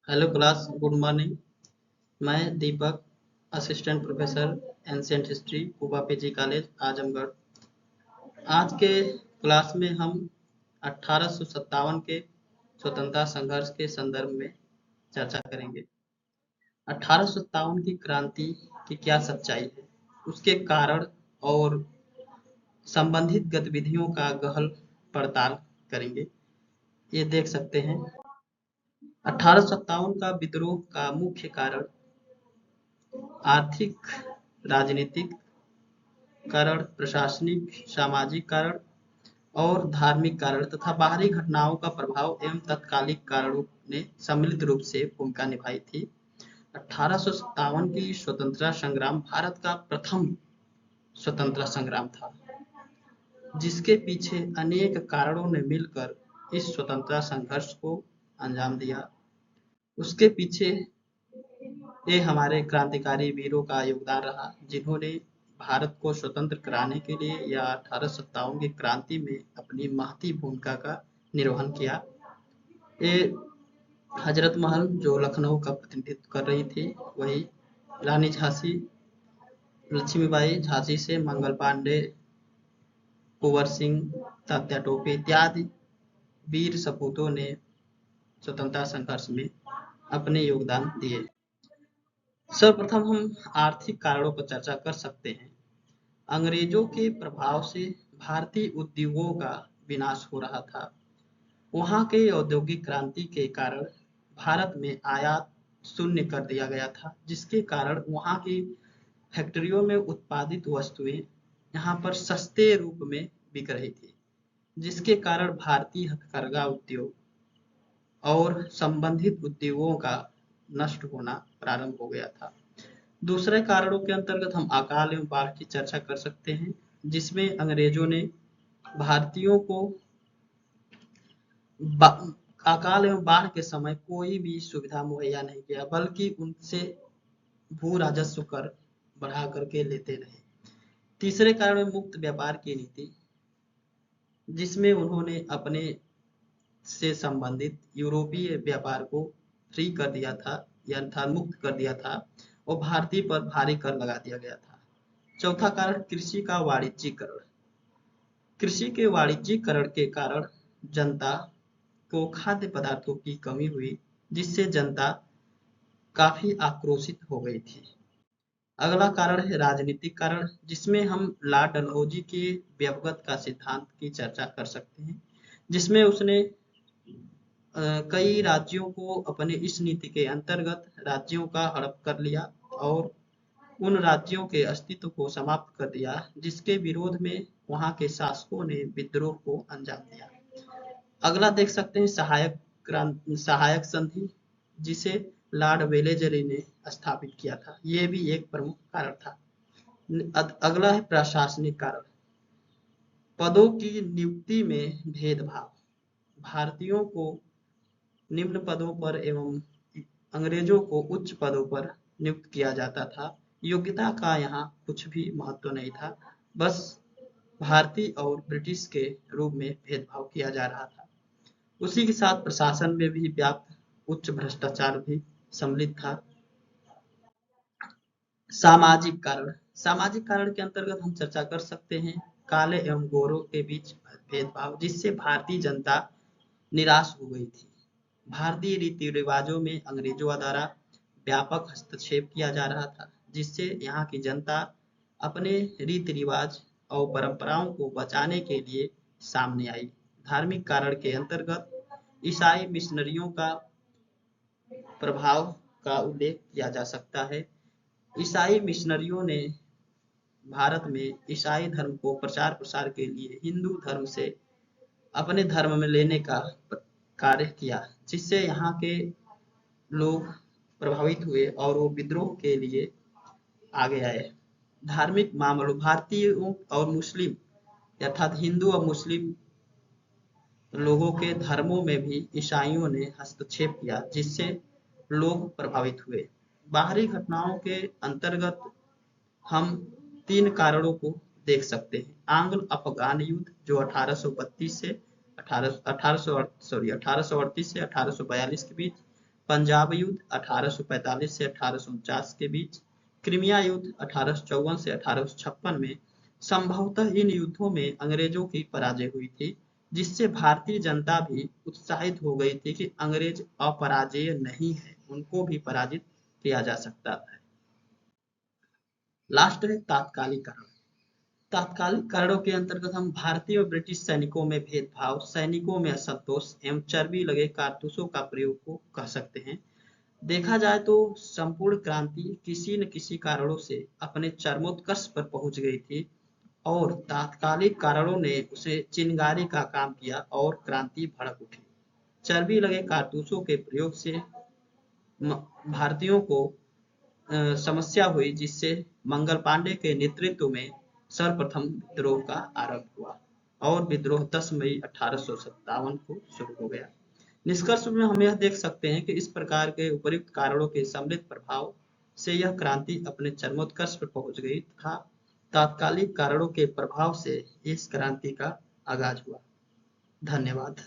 Hello class, good morning. मैं Deepak, assistant professor ancient history, Kuba PG college, Azamgarh. आज के class में हम 1857 के स्वतंत्रता संघर्ष के संदर्भ में चर्चा करेंगे। 1857 की क्रांति की क्या सच्चाई है, उसके कारण और संबंधित गतिविधियों का गहन पड़ताल करेंगे। ये देख सकते हैं, 1857 का विद्रोह का मुख्य कारण आर्थिक, राजनीतिक कारण, प्रशासनिक, सामाजिक कारण और धार्मिक कारण तथा बाहरी घटनाओं का प्रभाव एवं तत्कालिक कारणों ने सम्मिलित रूप से भूमिका निभाई थी। 1857 की स्वतंत्रता संग्राम भारत का प्रथम स्वतंत्रता संग्राम था, जिसके पीछे अनेक कारणों ने मिलकर इस स्वतंत्रता संघर्ष को अंजाम दिया। उसके पीछे ये हमारे क्रांतिकारी वीरों का योगदान रहा, जिन्होंने भारत को स्वतंत्र कराने के लिए या 1857 की क्रांति में अपनी महती भूमिका का निर्वहन किया। ये हजरत महल जो लखनऊ का प्रतिनिधित्व कर रही थी, वही रानी झांसी, लक्ष्मीबाई झांसी से मंगल पांडे, कुंवर सिंह, तात्या टोपे इत्यादि वीर सपूतों ने स्वतंत्रता संघर्ष में अपने योगदान दिए। सर्वप्रथम हम आर्थिक कारणों पर चर्चा कर सकते हैं। अंग्रेजों के प्रभाव से भारतीय उद्योगों का विनाश हो रहा था। वहां के औद्योगिक क्रांति के कारण भारत में आयात शून्य कर दिया गया था, जिसके कारण वहां की फैक्ट्रियों में उत्पादित वस्तुएं यहाँ पर सस्ते रूप में बिक रही थी, जिसके कारण भारतीय हथकरघा उद्योग और संबंधित उद्योगों का नष्ट होना प्रारंभ हो गया था। दूसरे कारणों के अंतर्गत हम अकाल एवं बाढ़ की चर्चा कर सकते हैं, जिसमें अंग्रेजों ने भारतीयों को अकाल एवं बाढ़ के समय कोई भी सुविधा मुहैया नहीं किया, बल्कि उनसे भू राजस्व कर बढ़ा करके लेते रहे। तीसरे कारण में मुक्त व्यापार की नीति, जिसमें उन्होंने अपने से संबंधित यूरोपीय व्यापार को फ्री कर दिया था या अर्थात मुक्त कर दिया था और भारतीय पर भारी कर लगा दिया गया था। चौथा कारण कृषि का वाणिज्यीकरण। कृषि के वाणिज्यीकरण के कारण जनता को खाद्य पदार्थों की कमी हुई, जिससे जनता काफी आक्रोशित हो गई थी। अगला कारण है राजनीतिक कारण, जिसमें हम लॉर्ड डलहौजी के व्यवगत का सिद्धांत की चर्चा कर सकते हैं, जिसमें उसने कई राज्यों को अपने इस नीति के अंतर्गत राज्यों का हड़प कर लिया और उन राज्यों के अस्तित्व को समाप्त कर दिया, जिसके विरोध में वहां के शासकों ने विद्रोह को अंजाम दिया। अगला देख सकते हैं सहायक संधि, जिसे लॉर्ड वेलेजरी ने स्थापित किया था। ये भी एक प्रमुख कारण था। अगला है प्रशासनिक कारण। पदों की नियुक्ति में भेदभाव। भारतीयों को निम्न पदों पर एवं अंग्रेजों को उच्च पदों पर नियुक्त किया जाता था। योग्यता का यहाँ कुछ भी महत्व नहीं था, बस भारतीय और ब्रिटिश के रूप में भेदभाव किया जा रहा था। उसी के साथ प्रशासन में भी व्याप्त उच्च भ्रष्टाचार भी सम्मिलित था। सामाजिक कारण। सामाजिक कारण के अंतर्गत हम चर्चा कर सकते हैं काले एवं गोरों के बीच भेदभाव, जिससे भारतीय जनता निराश हो गई थी। भारतीय रीति रिवाजों में अंग्रेजों द्वारा व्यापक हस्तक्षेप किया जा रहा था, जिससे यहाँ की जनता अपने रीति रिवाज और परंपराओं को बचाने के लिए सामने आई। धार्मिक कारण के अंतर्गत ईसाई मिशनरियों का प्रभाव का उल्लेख किया जा सकता है। ईसाई मिशनरियों ने भारत में ईसाई धर्म को प्रचार प्रसार के लिए हिंदू धर्म से अपने धर्म में लेने का कार्य किया, जिससे यहाँ के लोग प्रभावित हुए और वो विद्रोह के लिए आगे आए। धार्मिक मामलों, भारतीयों और मुस्लिम अर्थात हिंदू और मुस्लिम लोगों के धर्मों में भी ईसाइयों ने हस्तक्षेप किया, जिससे लोग प्रभावित हुए। बाहरी घटनाओं के अंतर्गत हम तीन कारणों को देख सकते हैं। आंग्ल अफगान युद्ध जो 1832 से 1838 से 1842 के बीच, पंजाब युद्ध 1845 से 1849 के बीच, क्रीमिया युद्ध 1854 से 1856 में। संभवतः इन युद्धों में अंग्रेजों की पराजय हुई थी, जिससे भारतीय जनता भी उत्साहित हो गई थी कि अंग्रेज अपराजेय नहीं है, उनको भी पराजित किया जा सकता है। लास्ट है तात्कालिक कारण। तात्कालिक कारणों के अंतर्गत हम भारतीय और ब्रिटिश सैनिकों में भेदभाव, सैनिकों में असंतोष एवं चर्बी लगे कारतूसों का प्रयोग को कह सकते हैं। देखा जाए तो संपूर्ण क्रांति किसी न किसी कारणों से अपने चरमोत्कर्ष पर पहुंच गई थी और तात्कालिक कारणों ने उसे चिंगारी का काम किया और क्रांति भड़क उठी। चर्बी लगे कारतूसों के प्रयोग से भारतीयों को समस्या हुई, जिससे मंगल पांडे के नेतृत्व में सर्वप्रथम विद्रोह का आरंभ हुआ और विद्रोह 10 मई 1857 को शुरू हो गया। निष्कर्ष में हम यह देख सकते हैं कि इस प्रकार के उपयुक्त कारणों के सम्मिलित प्रभाव से यह क्रांति अपने चरमोत्कर्ष पर पहुंच गई तथा तात्कालिक कारणों के प्रभाव से इस क्रांति का आगाज हुआ। धन्यवाद।